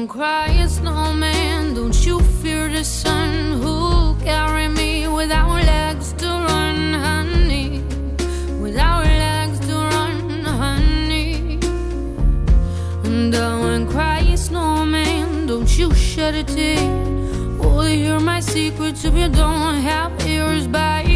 Don't cry, snowman, don't you fear the sun. Who'll carry me without legs to run, honey? Without legs to run, honey. And don't cry, snowman, don't you shed a tear. Will you hear my secrets if you don't have ears by